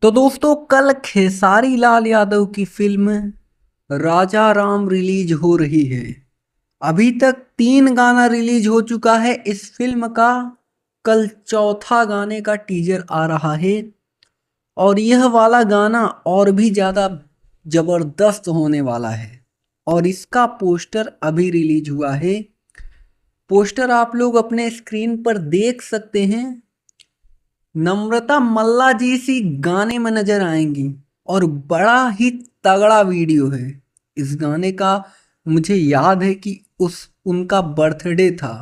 तो दोस्तों कल खेसारी लाल यादव की फिल्म राजा राम रिलीज हो रही है। अभी तक 3 गाना रिलीज हो चुका है इस फिल्म का। कल चौथा गाने का टीजर आ रहा है और यह वाला गाना और भी ज़्यादा जबरदस्त होने वाला है। और इसका पोस्टर अभी रिलीज हुआ है। पोस्टर आप लोग अपने स्क्रीन पर देख सकते हैं। नम्रता मल्ला जी सी गाने में नजर आएंगी और बड़ा ही तगड़ा वीडियो है इस गाने का। मुझे याद है कि उनका बर्थडे था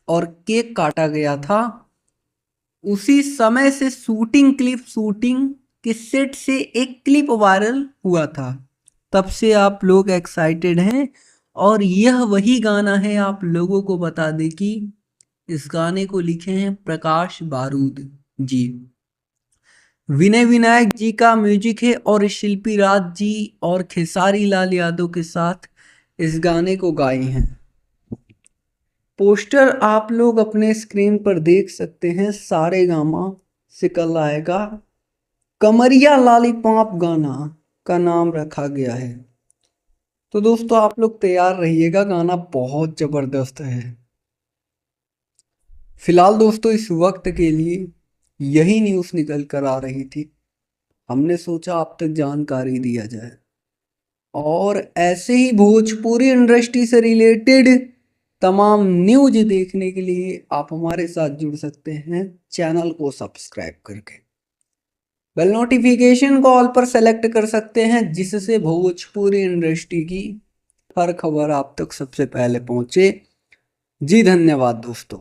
और केक काटा गया था। उसी समय से शूटिंग के सेट से एक क्लिप वायरल हुआ था। तब से आप लोग एक्साइटेड हैं और यह वही गाना है। आप लोगों को बता दें कि इस गाने को लिखे हैं प्रकाश बारूद जी। विनय विनायक जी का म्यूजिक है और शिल्पी राज जी और खेसारी लाल यादव के साथ इस गाने को गाए हैं। पोस्टर आप लोग अपने स्क्रीन पर देख सकते हैं। सारे गामा से कल आएगा। कमरिया लॉलीपॉप गाना का नाम रखा गया है। तो दोस्तों आप लोग तैयार रहिएगा, गाना बहुत जबरदस्त है। फिलहाल दोस्तों इस वक्त के लिए यही न्यूज़ निकल कर आ रही थी। हमने सोचा आप तक जानकारी दिया जाए और ऐसे ही भोजपुरी इंडस्ट्री से रिलेटेड तमाम न्यूज देखने के लिए आप हमारे साथ जुड़ सकते हैं चैनल को सब्सक्राइब करके। बेल नोटिफिकेशन को ऑल पर सेलेक्ट कर सकते हैं जिससे भोजपुरी इंडस्ट्री की हर खबर आप तक सबसे पहले पहुंचे। जी धन्यवाद दोस्तों।